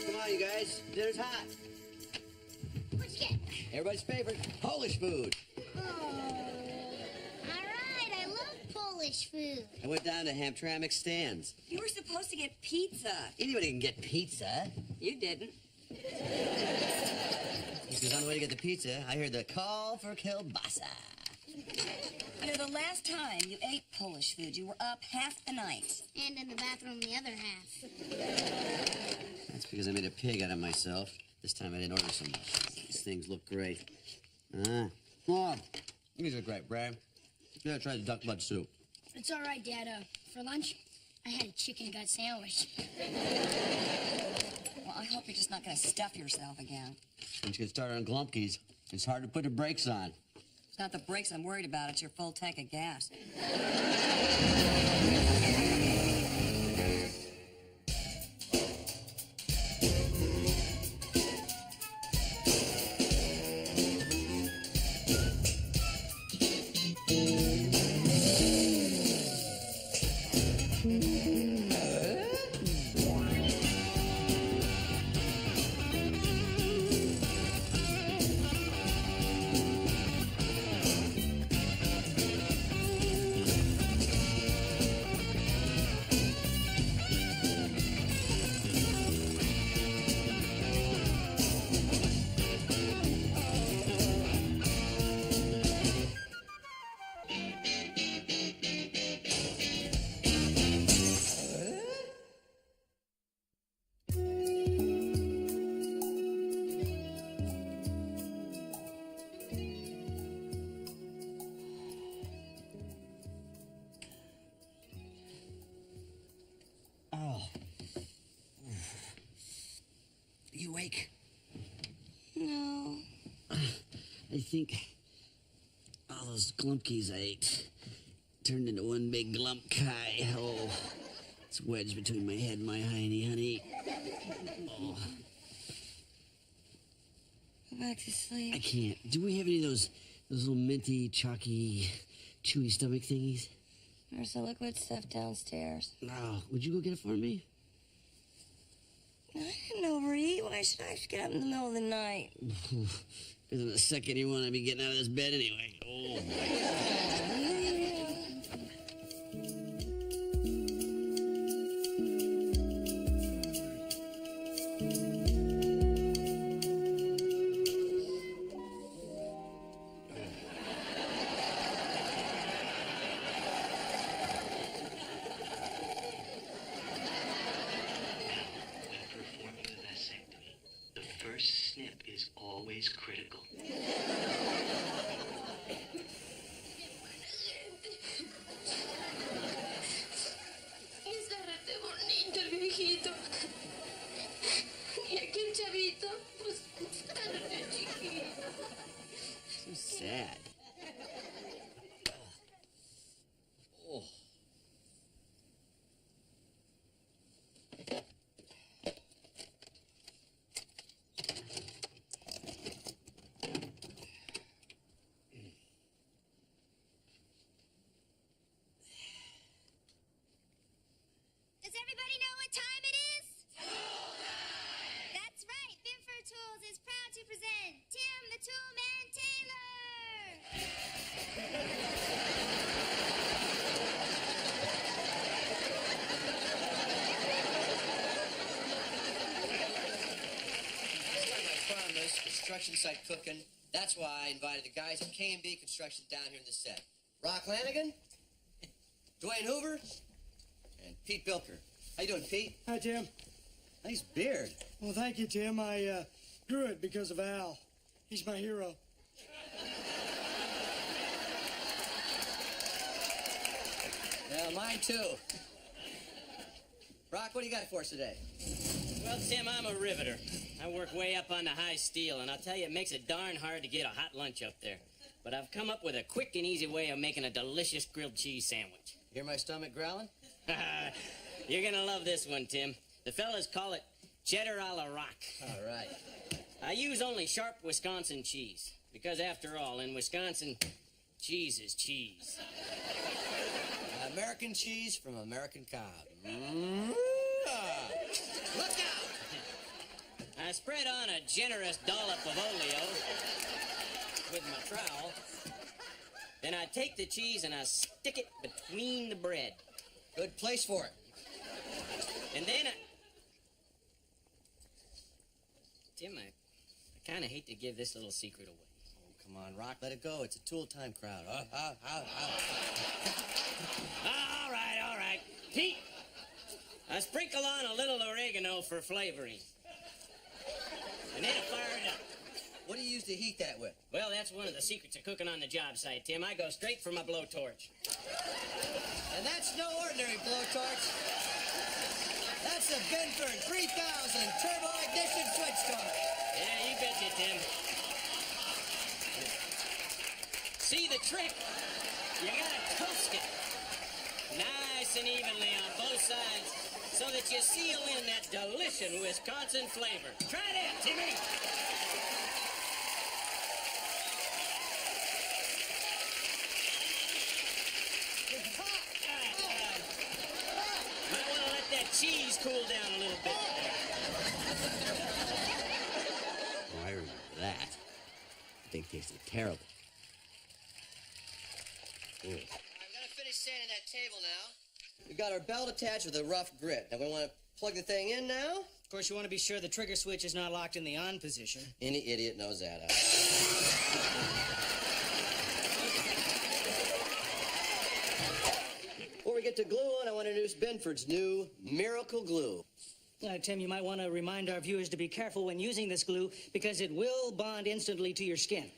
Come on, you guys. Dinner's hot. What'd you get? Everybody's favorite, Polish food. Oh. All right, I love Polish food. I went down to Hamtramck Stands. You were supposed to get pizza. Anybody can get pizza. You didn't. Because on the way to get the pizza, I heard the call for kielbasa. You know, the last time you ate Polish food, you were up half the night. And in the bathroom the other half. That's because I made a pig out of myself. This time I didn't order so much. These things look great. Oh, these are great, Brad. You gotta try the duck blood soup. It's all right, Dad. For lunch, I had a chicken gut sandwich. Well, I hope you're just not going to stuff yourself again. Once you get started on Glumpkies, it's hard to put the brakes on. It's not the brakes I'm worried about. It's your full tank of gas. You awake? No. I think all those Glumpkies I ate turned into one big glump kai. Oh, it's wedged between my head and my hiney, honey. Oh, Go back to sleep. I can't. Do we have any of those little minty, chalky, chewy stomach thingies? There's the liquid stuff downstairs. No. Would you go get it for me? I didn't overeat. Why should I get up in the middle of the night? Because in a second you want to be getting out of this bed anyway. Oh. Snip is always critical. Estate bonito, viejito. Y aquel chavito, pues, estate chiquito. So sad. Oh. Does everybody know what time it is? That's right. Binford Tools is proud to present Tim the Toolman Construction site cooking. That's why I invited the guys from K&B Construction down here in the set. Rock Lanigan, Dwayne Hoover, and Pete Bilker. How you doing, Pete? Hi, Tim. Nice beard. Well, thank you, Tim. I grew it because of Al. He's my hero. Yeah, mine too. Rock, what do you got for us today? Well, Tim, I'm a riveter. I work way up on the high steel, and I'll tell you, it makes it darn hard to get a hot lunch up there. But I've come up with a quick and easy way of making a delicious grilled cheese sandwich. Hear my stomach growling? You're gonna love this one, Tim. The fellas call it cheddar a la rock. All right. I use only sharp Wisconsin cheese, because after all, in Wisconsin, cheese is cheese. American cheese from American cow. Look out! I spread on a generous dollop of oleo with my trowel. Then I take the cheese and I stick it between the bread. Good place for it. And then Tim, I kind of hate to give this little secret away. Oh, come on, Rock, let it go. It's a tool-time crowd. All right. Pete, I sprinkle on a little oregano for flavoring. And then I fire it up. What do you use to heat that with? Well, that's one of the secrets of cooking on the job site, Tim. I go straight for my blowtorch. And that's no ordinary blowtorch. That's a Benford 3000 turbo ignition switch torch. Yeah, you betcha, Tim. See the trick? You gotta toast it nice and evenly on both sides so that you seal in that delicious Wisconsin flavor. Try that, Timmy. Might want to let that cheese cool down a little bit. Oh, I remember that. The thing tasted terrible. Ooh. All right, we've got to finish sanding that table now. We've got our belt attached with a rough grit. Now we want to plug the thing in now. Of course, you want to be sure the trigger switch is not locked in the on position. Any idiot knows that. Before we get to gluing, I want to introduce Benford's new Miracle Glue. Tim, you might want to remind our viewers to be careful when using this glue because it will bond instantly to your skin.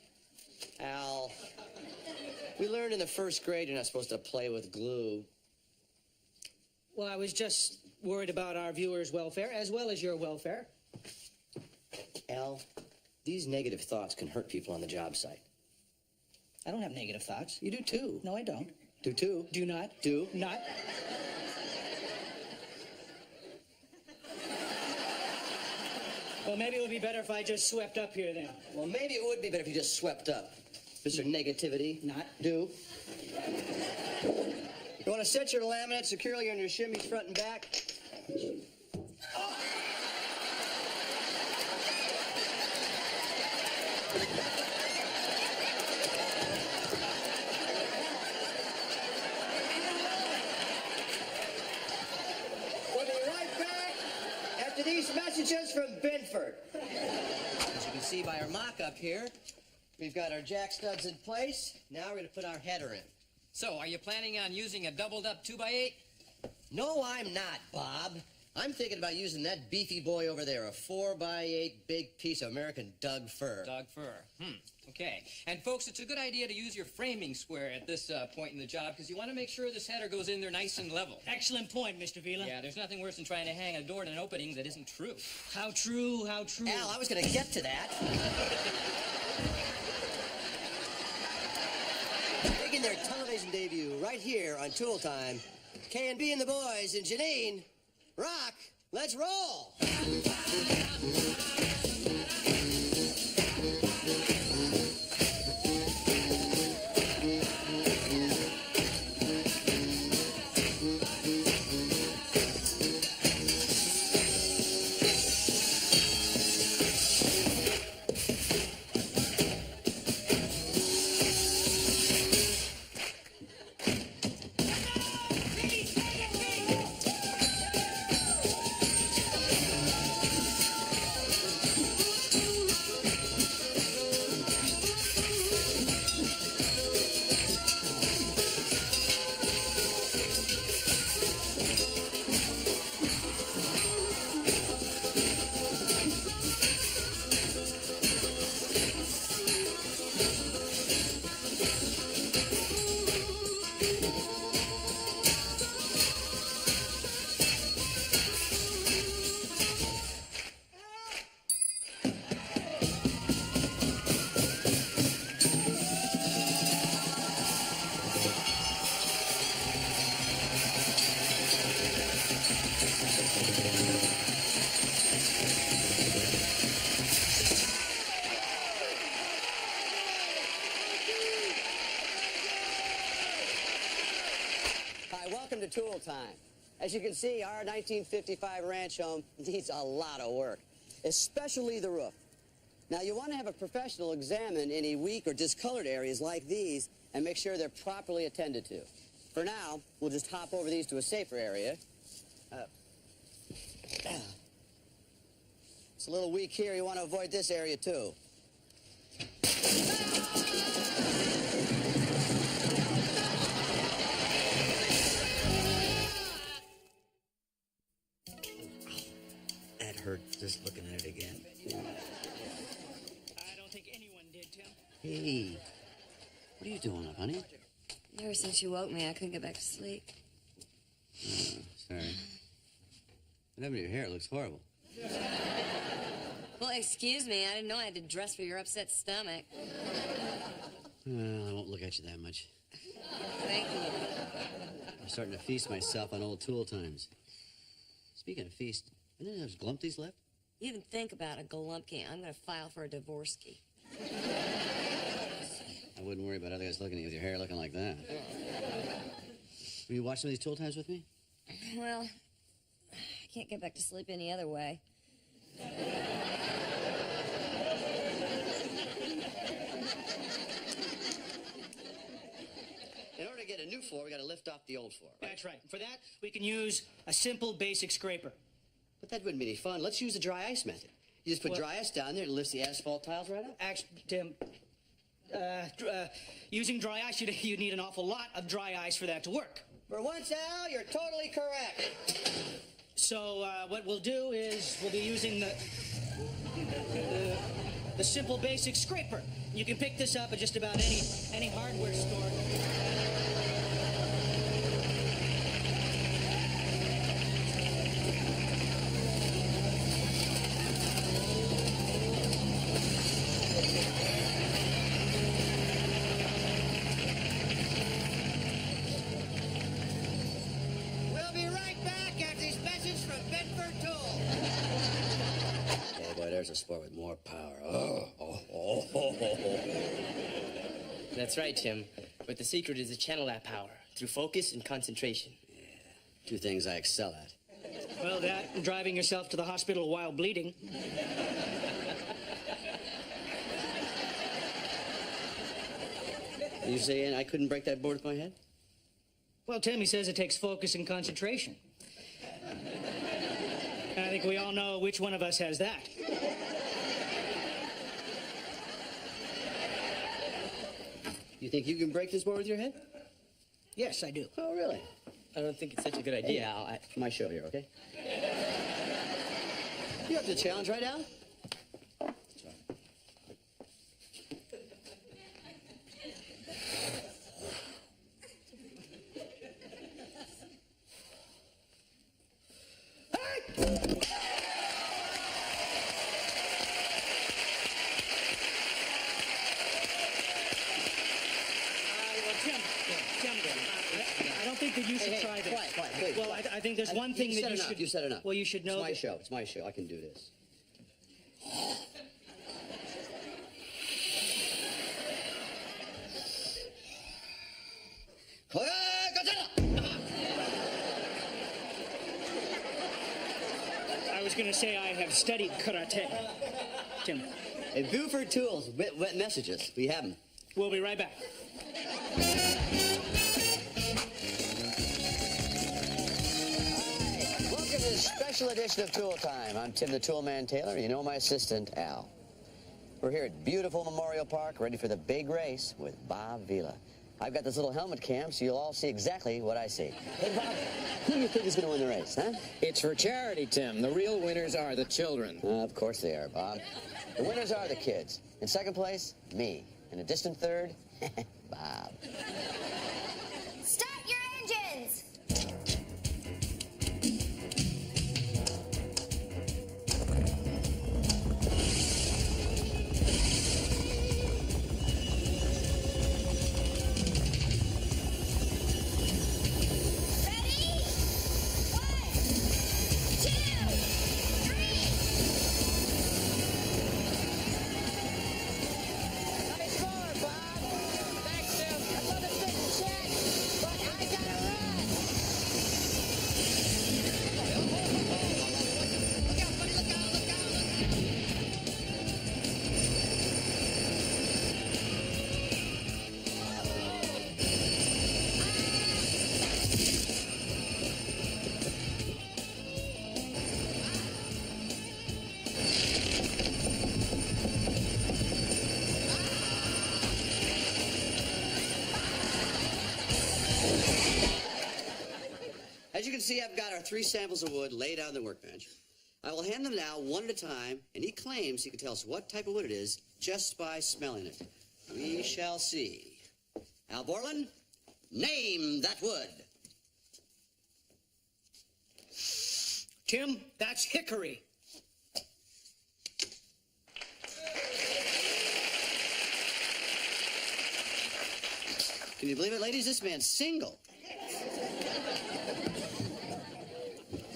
Al, we learned in the first grade you're not supposed to play with glue. Well, I was just worried about our viewers' welfare as well as your welfare. Al, these negative thoughts can hurt people on the job site. I don't have negative thoughts. You do too. No, I don't. Do too. Do not. Do. Not. Well, maybe it would be better if I just swept up here then. Well, maybe it would be better if you just swept up. Mr. Negativity. Not. Do. You want to set your laminate securely on your shimmies front and back? Oh. We'll be right back after these messages from Benford. As you can see by our mock-up here, we've got our jack studs in place. Now we're going to put our header in. So, are you planning on using a doubled-up 2x8? No, I'm not, Bob. I'm thinking about using that beefy boy over there, a 4x8 big piece of American Doug fir. Doug fir. Okay. And, folks, it's a good idea to use your framing square at this point in the job because you want to make sure this header goes in there nice and level. Excellent point, Mr. Vila. Yeah, there's nothing worse than trying to hang a door in an opening that isn't true. How true, how true. Al, I was going to get to that. Making their television debut right here on Tool Time, K&B and the boys and Janine, Rock, let's roll! As you can see, our 1955 ranch home needs a lot of work, especially the roof. Now, you want to have a professional examine any weak or discolored areas like these and make sure they're properly attended to. For now, we'll just hop over these to a safer area. It's a little weak here. You want to avoid this area, too. That hurt just looking at it again. I don't think anyone did, Tim. Hey, what are you doing up, honey? Ever since you woke me, I couldn't get back to sleep. Oh, sorry. What happened to your hair? It looks horrible. Well, excuse me. I didn't know I had to dress for your upset stomach. Well, I won't look at you that much. Thank you. I'm starting to feast myself on old tool times. Speaking of feast, any of those glumpties left? You even think about a Golumpkin, I'm going to file for a divorce-key. I wouldn't worry about other guys looking at you with your hair looking like that. Will you watch some of these tool times with me? Well, I can't get back to sleep any other way. In order to get a new floor, we got to lift off the old floor. Right? That's right. For that, we can use a simple basic scraper. But that wouldn't be any fun. Let's use the dry ice method. You just put dry ice down there and lifts the asphalt tiles right up. Actually, Tim, using dry ice, you need an awful lot of dry ice for that to work. For once, Al, you're totally correct. So what we'll do is we'll be using the simple basic scraper. You can pick this up at just about any hardware store. We'll be right back after this message from Bedford Tool. Oh, boy, there's a sport with more power. That's right, Tim. But the secret is to channel that power through focus and concentration. Yeah, two things I excel at. Well, that and driving yourself to the hospital while bleeding. You saying I couldn't break that board with my head? Well, Tim, he says it takes focus and concentration. And I think we all know which one of us has that. You think you can break this board with your head? Yes, I do. Oh, really? I don't think it's such a good idea, Al. My show here, okay? You up to the challenge, right, Al? I don't think that you should try this. Quiet, please. Well, I think there's one thing that you should... You said enough. Well, you should know... It's my show. It's my show. I can do this. I was going to say I have studied karate. Tim. Hey, Buford Tools, wet messages. We have them. We'll be right back. Welcome to this special edition of Tool Time. I'm Tim the Toolman Taylor, and you know my assistant, Al. We're here at beautiful Memorial Park, ready for the big race with Bob Vila. I've got this little helmet cam, so you'll all see exactly what I see. Hey, Bob, who do you think is going to win the race, huh? It's for charity, Tim. The real winners are the children. Of course they are, Bob. The winners are the kids. In second place, me. In a distant third, Bob. Start your engines! Nice score, Bob. Thanks, Tim. Another big check. you can see, I've got our 3 samples of wood laid out on the workbench. I will hand them now one at a time, and he claims he can tell us what type of wood it is just by smelling it. We shall see. Al Borland, name that wood. Tim, that's hickory. Can you believe it, ladies? This man's single.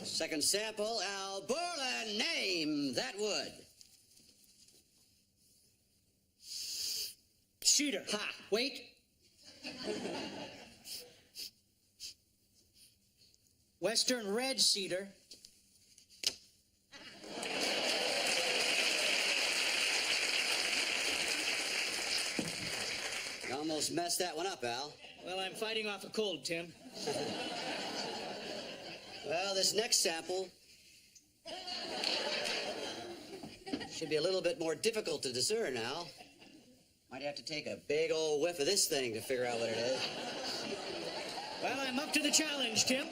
Second sample, Al Borland, name that wood. Cedar. Ha! Wait. Western red cedar. You almost messed that one up, Al. Well, I'm fighting off a cold, Tim. Well, this next sample should be a little bit more difficult to discern now. Might have to take a big old whiff of this thing to figure out what it is. Well, I'm up to the challenge, Tim.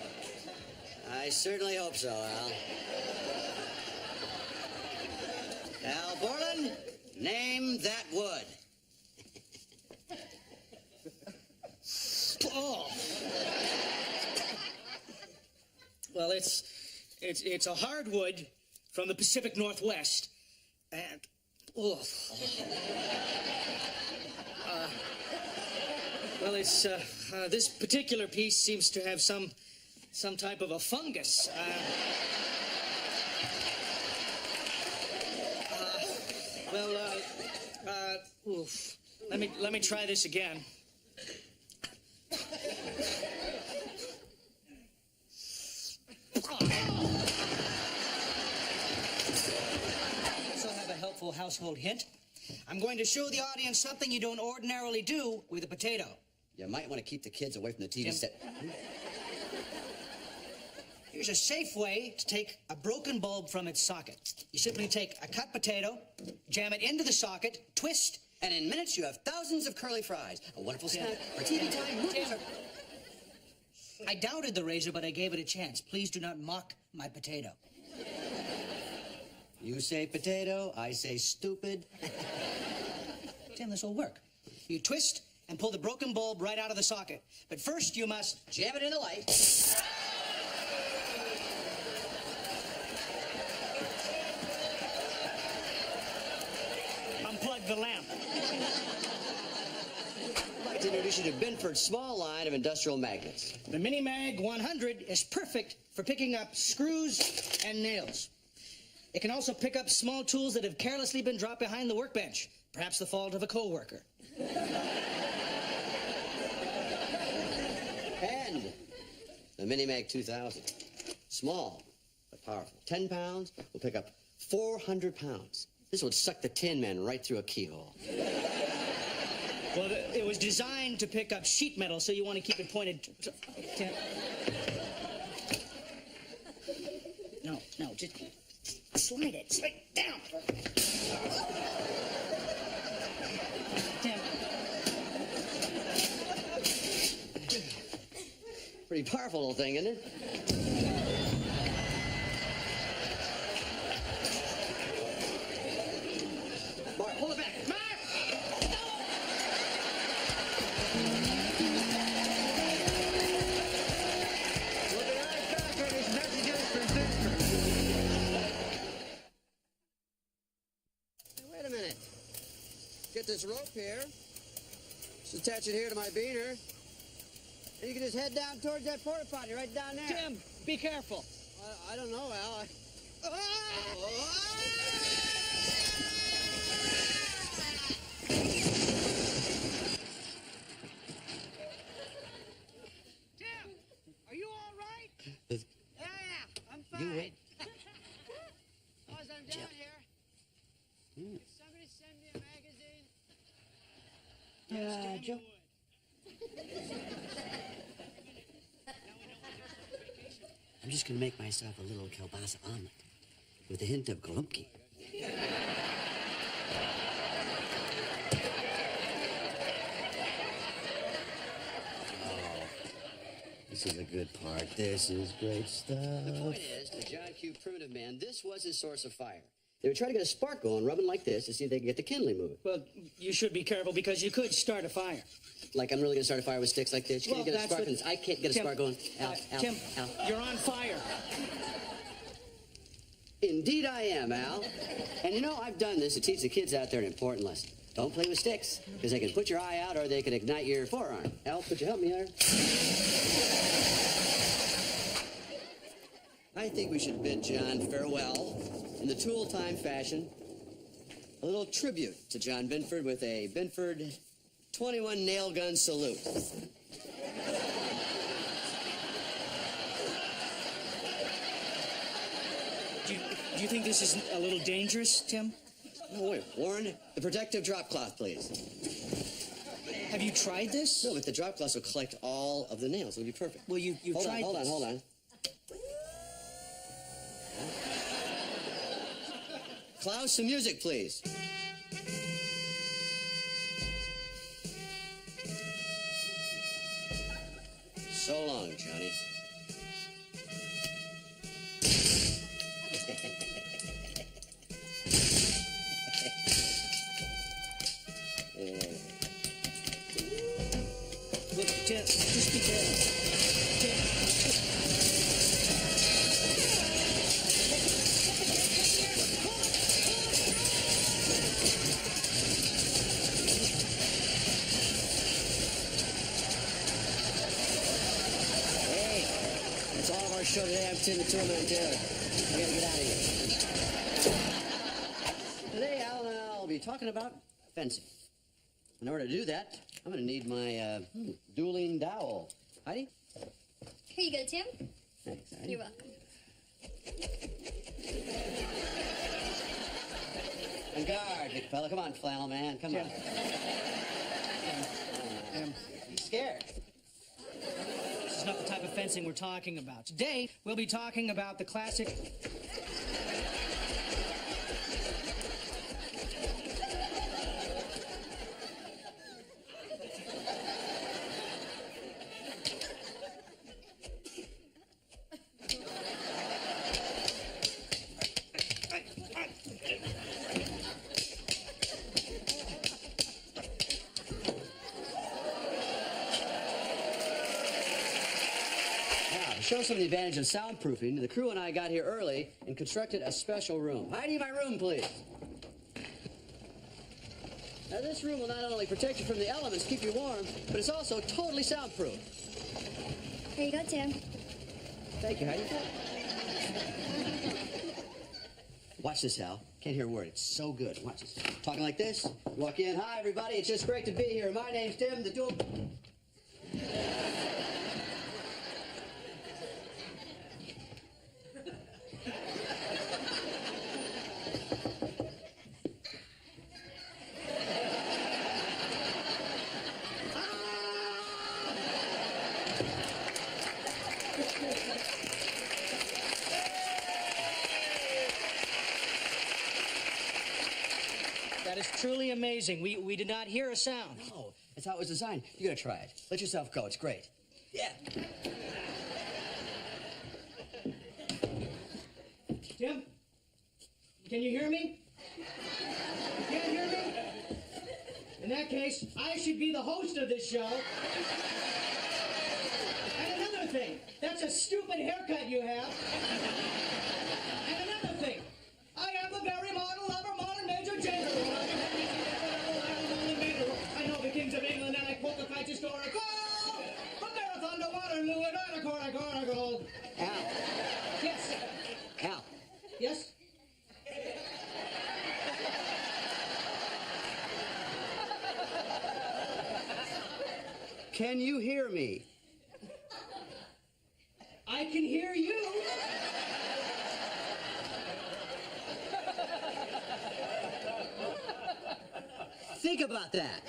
I certainly hope so, Al. Al Borland, name that wood. Oh. Well, it's a hardwood from the Pacific Northwest, and well, it's this particular piece seems to have some type of a fungus. Oof. Let me try this again. Helpful household hint. I'm going to show the audience something you don't ordinarily do with a potato. You might want to keep the kids away from the TV set. Here's a safe way to take a broken bulb from its socket. You simply take a cut potato, jam it into the socket, twist, and in minutes you have thousands of curly fries. A wonderful snack for TV time. I doubted the razor, but I gave it a chance. Please do not mock my potato. You say potato, I say stupid. Tim, this will work. You twist and pull the broken bulb right out of the socket. But first, you must jam it in the light. Unplug the lamp. I'd like to introduce you to Binford's small line of industrial magnets. The Mini Mag 100 is perfect for picking up screws and nails. It can also pick up small tools that have carelessly been dropped behind the workbench, perhaps the fault of a co-worker. And the Minimag 2000. Small, but powerful. 10 pounds will pick up 400 pounds. This would suck the Tin Man right through a keyhole. Well, it was designed to pick up sheet metal, so you want to keep it pointed... No, just... Slide it down. Tim. Pretty powerful little thing, isn't it? Mark, pull it back. Mark! Well, the eye doctor is messages from Binford. Wait a minute. Get this rope here. Just attach it here to my beaner. And you can just head down towards that porta potty right down there. Tim, be careful. I don't know, Al. Tim, are you all right? Yeah, I'm fine. You wait. As I'm down here, can somebody send me a magazine? Joe. I'm just going to make myself a little kielbasa omelet with a hint of Golumpki. This is a good part. This is great stuff. The point is, to John Q. Primitive Man, this was his source of fire. They would try to get a spark going, rubbing like this, to see if they could get the kindling moving. Well, you should be careful because you could start a fire. Like I'm really going to start a fire with sticks like this? You can't get a spark. I can't get a spark going. Al, Tim, Al. you're on fire. Indeed I am, Al. And you know, I've done this to teach the kids out there an important lesson. Don't play with sticks, because they can put your eye out or they can ignite your forearm. Al, could you help me here? I think we should bid John farewell in the Tool Time fashion. A little tribute to John Binford with a Binford 21 nail gun salute. Do you think this is a little dangerous, Tim? No, wait. Warren, the protective drop cloth, please. Have you tried this? No, but the drop cloth will collect all of the nails. It'll be perfect. Well, you've tried this. Hold on. Klaus, some music, please. So long, Johnny. Look, Tim, just be careful. Hey, that's all of our show today. I'm Tim the Toolman Taylor. We gotta get out of here. Today, Al and I'll be talking about fencing. In order to do that, I'm going to need my dueling dowel. Heidi? Here you go, Tim. Thanks, Heidi. You're welcome. And guard, big fella. Come on, flannel man. Come on. I'm scared. This is not the type of fencing we're talking about. Today, we'll be talking about the classic... To show some of the advantage of soundproofing, the crew and I got here early and constructed a special room. Heidi, my room, please. Now, this room will not only protect you from the elements, keep you warm, but it's also totally soundproof. Here you go, Tim. Thank you, Heidi. Watch this, Al. Can't hear a word. It's so good. Watch this. Talking like this. Walk in. Hi, everybody. It's just great to be here. My name's Tim, the dual... That is truly amazing. We did not hear a sound. No, that's how it was designed. You gotta try it. Let yourself go. It's great. Yeah. Tim? Can you hear me? You can't hear me? In that case, I should be the host of this show. And another thing, that's a stupid haircut you have. And another thing, I am the very model of a modern Major General. I know the kings of England and I quote the fight historical. From Marathon to Waterloo and Arnacord, gold. Al. Yes. Al. Yes? Can you hear me? I can hear you. Think about that.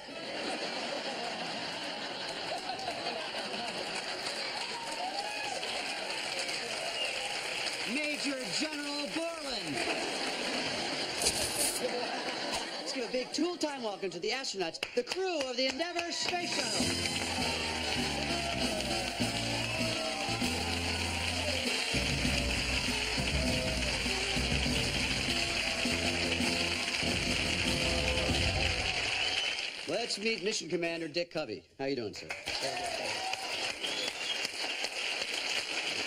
Major General Borland. Let's give a big tool time welcome to the astronauts, the crew of the Endeavour space shuttle. meet Mission Commander Dick Covey. How you doing, sir?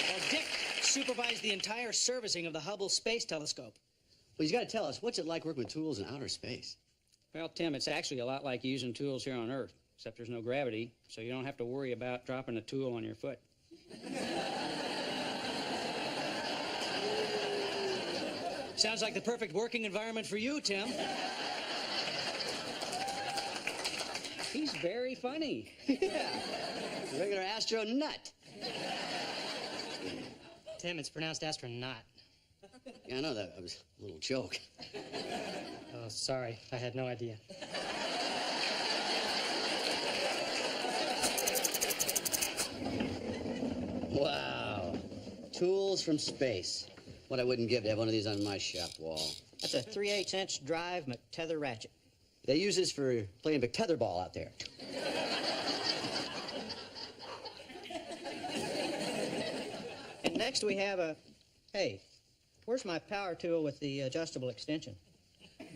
Well, Dick supervised the entire servicing of the Hubble Space Telescope. Well, he's got to tell us, what's it like working with tools in outer space? Well, Tim, it's actually a lot like using tools here on Earth, except there's no gravity, so you don't have to worry about dropping a tool on your foot. Sounds like the perfect working environment for you, Tim. He's very funny. Yeah, a regular astronaut. Tim, it's pronounced astronaut. Yeah, I know that was a little joke. Oh, sorry. I had no idea. Wow. Tools from space. What I wouldn't give to have one of these on my shop wall. That's a 3/8-inch drive McTether ratchet. They use this for playing big tetherball out there. And next we have a... Hey, where's my power tool with the adjustable extension? You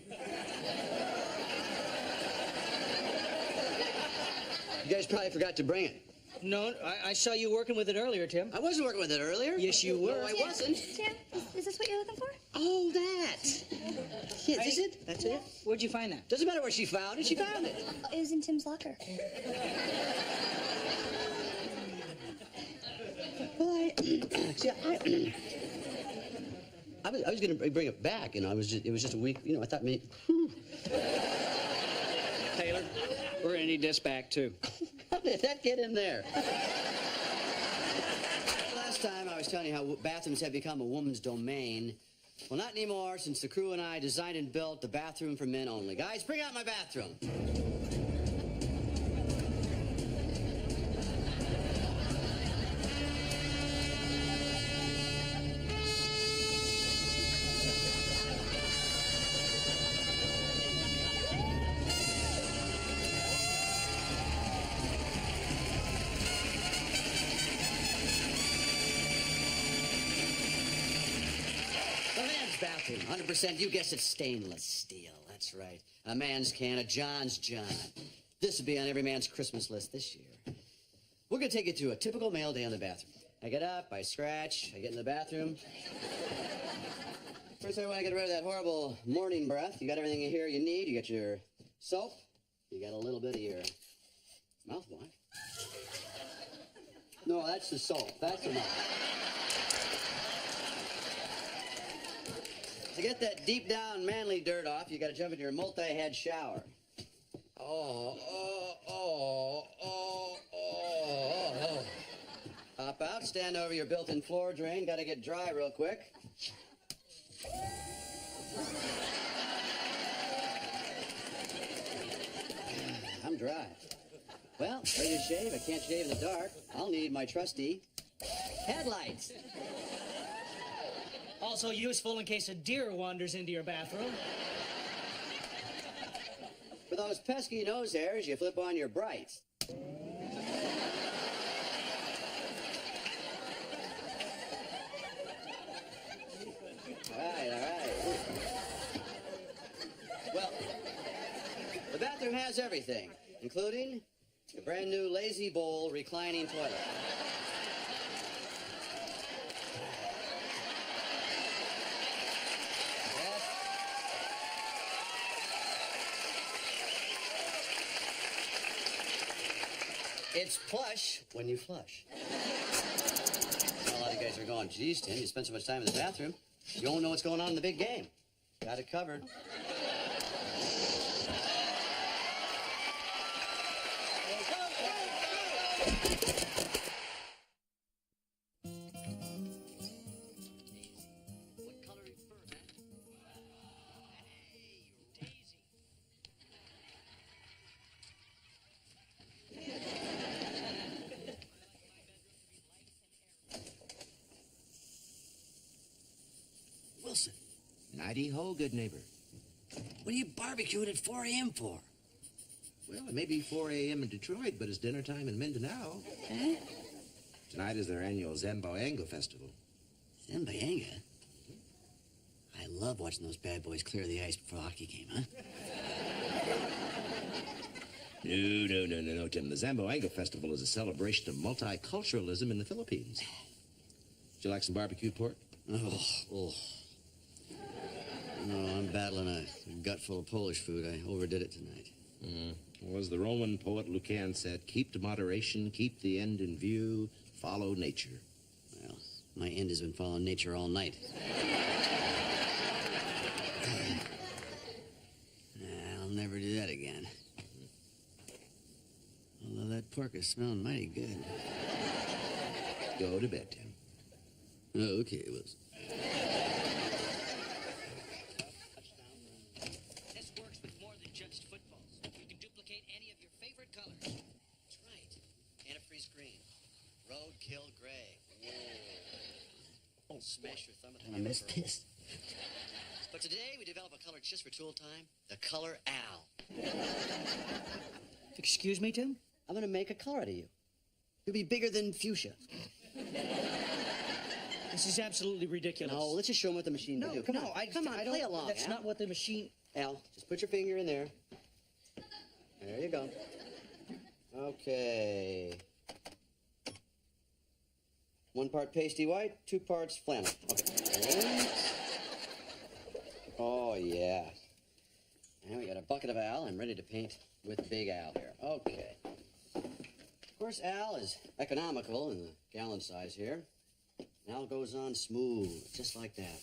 guys probably forgot to bring it. No, I saw you working with it earlier, Tim. I wasn't working with it earlier. Yes, you were. No, I wasn't. Tim, is this what you're looking for? Oh, that. Yeah, is it? That's it? Where'd you find that? Doesn't matter where she found it. She found it. It was in Tim's locker. Well, I was going to bring it back, you know. It was just a week, you know. I thought maybe. Taylor, we're going to need this back, too. How did that get in there? Last time I was telling you how bathrooms have become a woman's domain. Well, not anymore, since the crew and I designed and built the bathroom for men only. Guys, bring out my bathroom. Bathroom, 100%, you guessed it, stainless steel. That's right. A man's can, a John's John. This will be on every man's Christmas list this year. We're going to take you through a typical male day in the bathroom. I get up, I scratch, I get in the bathroom. First, I want to get rid of that horrible morning breath. You got everything in here you need. You got your soap. You got a little bit of your mouthwash. No, that's the soap. That's the mouthwash. To get that deep down manly dirt off, you got to jump into your multi-head shower. Oh. Hop out, stand over your built-in floor drain. Got to get dry real quick. I'm dry. Well, ready to shave. I can't shave in the dark. I'll need my trusty headlights. Also useful in case a deer wanders into your bathroom. For those pesky nose hairs, you flip on your brights. All right. Well, the bathroom has everything, including a brand new Lazy Bowl reclining toilet. It's plush when you flush. A lot of guys are going, geez, Tim, you spend so much time in the bathroom, you don't know what's going on in the big game. Got it covered. Wilson, Nighty-ho, good neighbor. what are you barbecuing at 4 a.m. for? Well, it may be 4 a.m. in Detroit, but it's dinner time in Mindanao. Huh? Tonight is their annual Zamboanga festival. Zamboanga? I love watching those bad boys clear the ice before a hockey game, huh? No, Tim. The Zamboanga Festival is a celebration of multiculturalism in the Philippines. Would you like some barbecue pork? Oh. No, I'm battling a gut full of Polish food. I overdid it tonight. Well, as the Roman poet Lucan said, keep to moderation, keep the end in view, follow nature. Well, my end has been following nature all night. I'll never do that again. Although that pork is smelling mighty good. Go to bed, Tim. Oh, okay, Wilson. This works with more than just footballs. You can duplicate any of your favorite colors. That's right. Antifreeze green. Roadkill gray. Whoa. Smash your thumb at the I missed this. But today we develop a color just for tool time. The color Al. Excuse me, Tim? I'm going to make a color out of you. You'll be bigger than fuchsia. This is absolutely ridiculous. No, let's just show them what the machine can do. Come on, play along. That's not what the machine... Al, just put your finger in there. There you go. Okay. 1 part pasty white, 2 parts flannel. Okay. Oh, yeah. Now we got a bucket of Al. I'm ready to paint with Big Al here. Okay. Of course, Al is economical in the gallon size here. Al goes on smooth, just like that.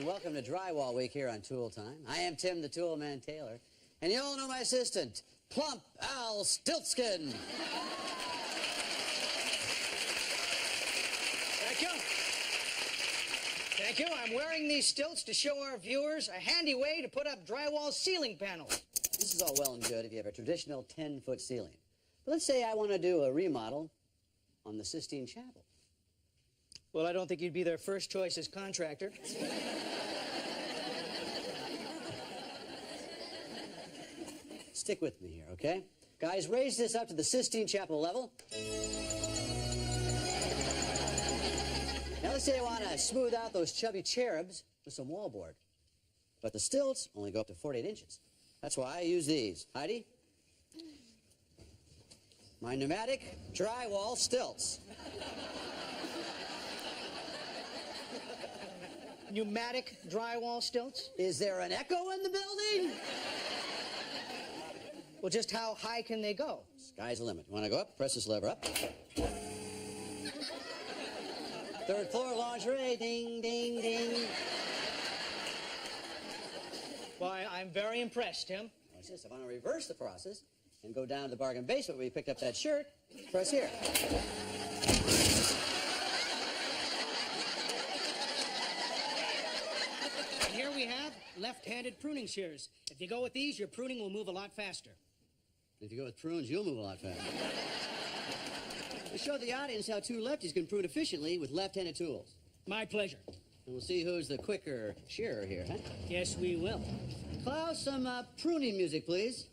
Welcome to Drywall Week here on Tool Time. I am Tim the Tool Man Taylor, and you all know my assistant, Plump Al Stiltskin. Thank you. Thank you. I'm wearing these stilts to show our viewers a handy way to put up drywall ceiling panels. This is all well and good if you have a traditional 10-foot ceiling. But let's say I want to do a remodel on the Sistine Chapel. Well, I don't think you'd be their first choice as contractor. Stick with me here, okay? Guys, raise this up to the Sistine Chapel level. Now let's say I want to smooth out those chubby cherubs with some wallboard. But the stilts only go up to 48 inches. That's why I use these. Heidi? My pneumatic drywall stilts. Pneumatic drywall stilts? Is there an echo in the building? Well, just how high can they go? Sky's the limit. Want to go up? Press this lever up. 3rd floor lingerie. Ding, ding, ding. Well, I'm very impressed, Tim. Watch this. If I want to reverse the process and go down to the bargain basement where we picked up that shirt, press here. And here we have left-handed pruning shears. If you go with these, your pruning will move a lot faster. If you go with prunes, you'll move a lot faster. We'll show the audience how 2 lefties can prune efficiently with left-handed tools. My pleasure. And we'll see who's the quicker shearer here, huh? Yes, we will. Klaus, some pruning music, please.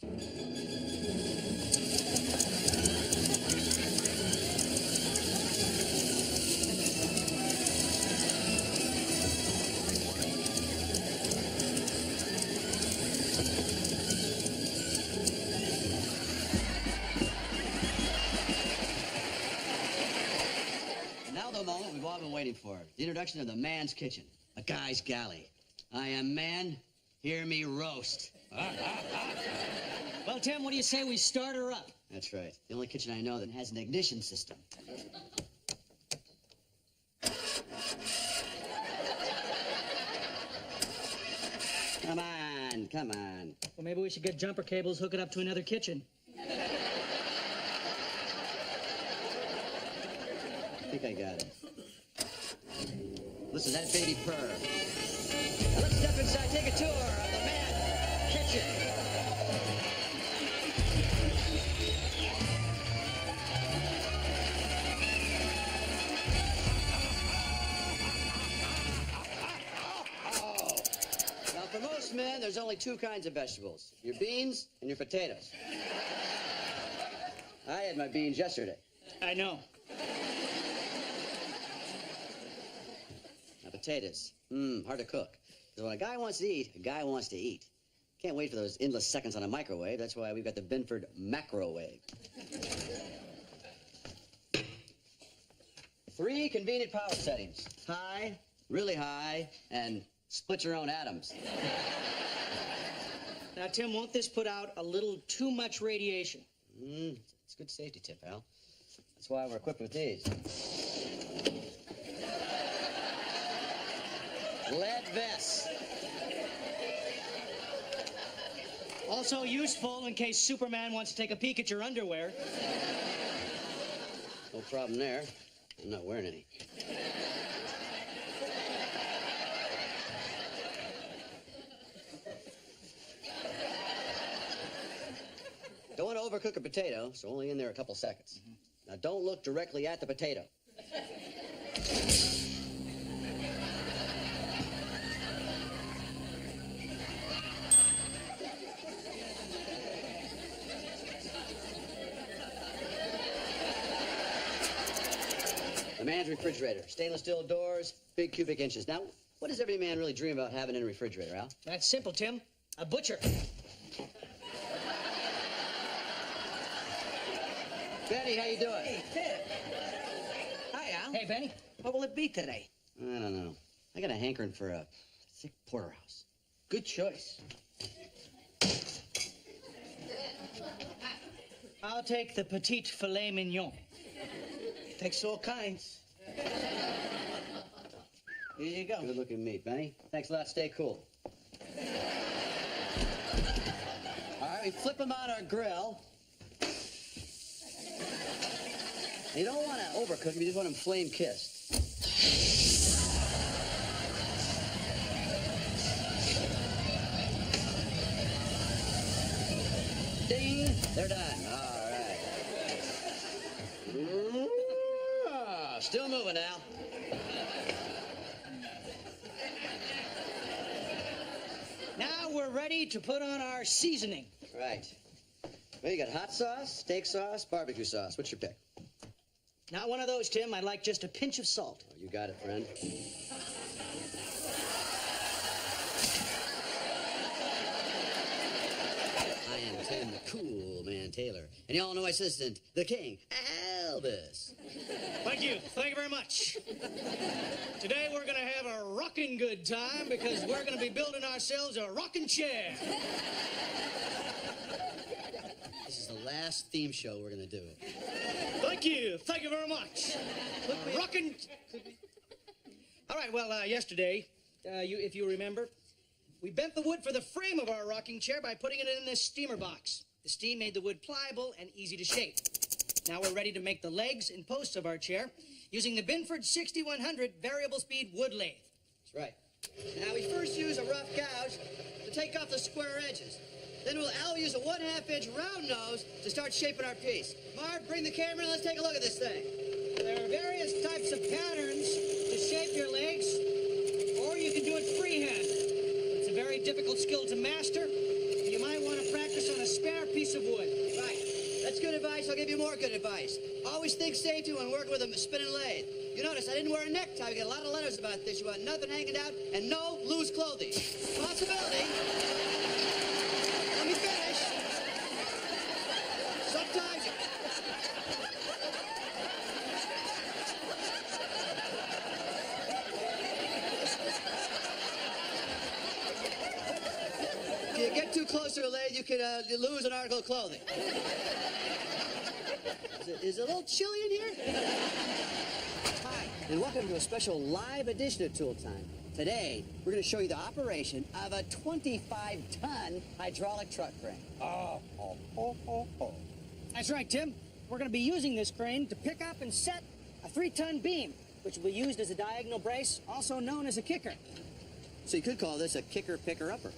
I've been waiting for it. The introduction of the man's kitchen, a guy's galley. I am man, hear me roast. Well, Tim, what do you say we start her up? That's right. The only kitchen I know that has an ignition system. Come on, come on. Well, maybe we should get jumper cables, hook it up to another kitchen. I think I got it. Listen to that baby purr. Now let's step inside, take a tour of the man's kitchen. only two kinds of vegetables, your beans and your potatoes. I had my beans yesterday. I know. Now, potatoes, hard to cook. So when a guy wants to eat, a guy wants to eat. Can't wait for those endless seconds on a microwave. That's why we've got the Binford Macrowave. 3 convenient power settings. High, really high, and split your own atoms. Now, Tim, won't this put out a little too much radiation? It's a good safety tip, Al. That's why we're equipped with these. Lead vests. Also useful in case Superman wants to take a peek at your underwear. No problem there. I'm not wearing any. Don't want to overcook a potato, so only in there a couple seconds. Now, don't look directly at the potato. The man's refrigerator. Stainless steel doors, big cubic inches. Now, what does every man really dream about having in a refrigerator, Al? That's simple, Tim. A butcher. Benny, how you doing? Hey, Ted. Hi, Al. Hey, Benny. What will it be today? I don't know. I got a hankering for a thick porterhouse. Good choice. I'll take the petite filet mignon. Takes all kinds. Here you go. Good looking meat, Benny. Thanks a lot. Stay cool. All right, we flip them on our grill. You don't want to overcook them, you just want them flame kissed. Ding! They're done. All right. Still moving now. Now we're ready to put on our seasoning. Right. Well, you got hot sauce, steak sauce, barbecue sauce. What's your pick? Not one of those, Tim. I'd like just a pinch of salt. Oh, you got it, friend. I am Tim the Cool Man Taylor. And y'all know my assistant, the King, Elvis. Thank you. Thank you very much. Today we're going to have a rockin' good time because we're going to be building ourselves a rocking chair. This is the last theme show we're going to do. Thank you. Thank you very much. Rockin'. All right, well, yesterday, if you remember, we bent the wood for the frame of our rocking chair by putting it in this steamer box. The steam made the wood pliable and easy to shape. Now we're ready to make the legs and posts of our chair using the Binford 6100 variable speed wood lathe. That's right. Now we first use a rough gouge to take off the square edges. Then I'll use a 1/2 inch round nose to start shaping our piece. Marv, bring the camera and let's take a look at this thing. There are various types of patterns to shape your legs, or you can do it freehand. It's a very difficult skill to master. You might want to practice on a spare piece of wood. Right. That's good advice. I'll give you more good advice. Always think safety when working with a spinning lathe. You notice I didn't wear a necktie. We get a lot of letters about this. You want nothing hanging out and no loose clothing. Possibility. Let me finish. Sometimes if you get too close to a lathe, you could lose an article of clothing. Is it a little chilly in here? Hi, and welcome to a special live edition of Tool Time. Today, we're going to show you the operation of a 25-ton hydraulic truck crane. That's right, Tim. We're going to be using this crane to pick up and set a 3-ton beam, which will be used as a diagonal brace, also known as a kicker. So you could call this a kicker-picker-upper.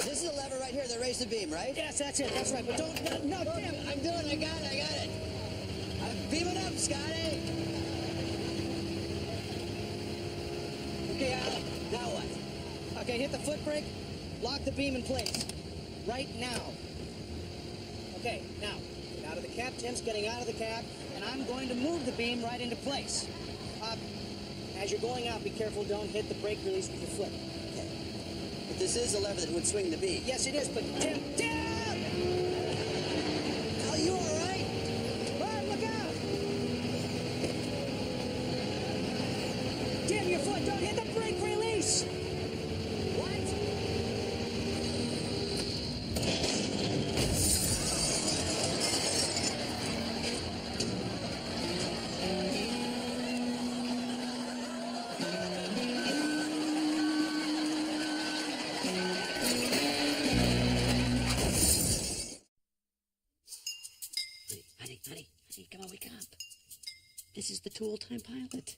This is a lever right here that raises the beam, right? Yes, that's it. That's right. But don't, no, Tim. I'm doing it. I got it. Beam it up, Scotty. Okay, Al, now what? Okay, hit the foot brake, lock the beam in place. Right now. Okay, now, get out of the cab. Tim's getting out of the cab, and I'm going to move the beam right into place. As you're going out, be careful, don't hit the brake release with your foot. Okay. But this is a lever that would swing the beam. Yes, it is, but Tim! Are you all right? Bud, look out! Tim, your foot, don't hit the brake release! What? Honey, come on, wake up. This is the Tool Time Pilot.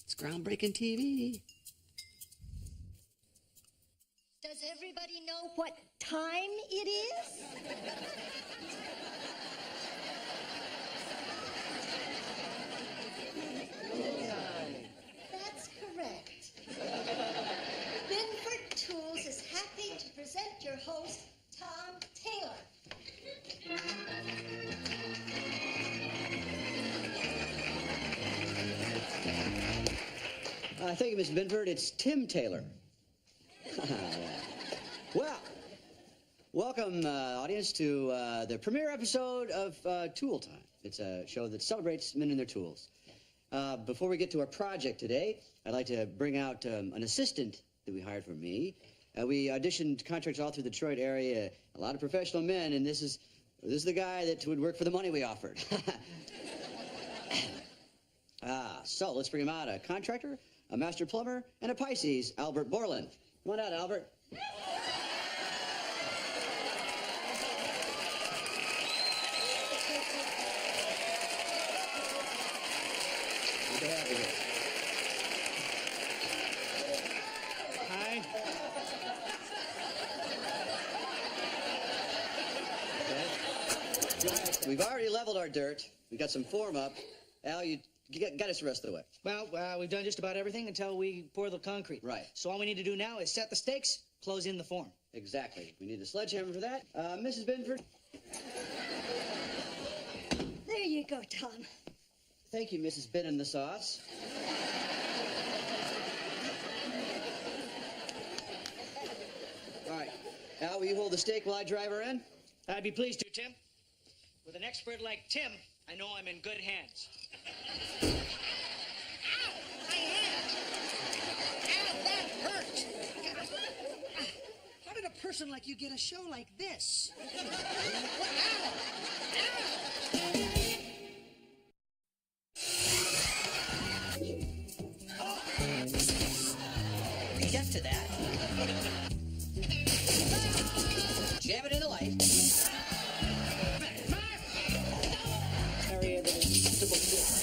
It's groundbreaking TV. Does everybody know what time it is? That's correct. Binford Tools is happy to present your host, Tom Taylor. Thank you, Miss Binford. It's Tim Taylor. Well, welcome, audience, to the premiere episode of Tool Time. It's a show that celebrates men and their tools. Before we get to our project today, I'd like to bring out an assistant that we hired for me. We auditioned contracts all through the Detroit area, a lot of professional men, and this is the guy that would work for the money we offered. So let's bring him out, a contractor, a master plumber, and a Pisces, Albert Borland. Come on out, Albert. Good to have you here. Hi. Okay. We've already leveled our dirt. We've got some form up. Al, you got us the rest of the way. Well, we've done just about everything until we pour the concrete. Right. So all we need to do now is set the stakes, close in the form. Exactly. We need a sledgehammer for that. Mrs. Binford. There you go, Tom. Thank you, Mrs. Bin in the sauce. All right. Al, will you hold the stake while I drive her in? I'd be pleased to, Tim. With an expert like Tim, I know I'm in good hands. Ow! My hand! Ow, that hurt! How did a person like you get a show like this? Ow! Get to that. Jam it in the light. Area that is suitable.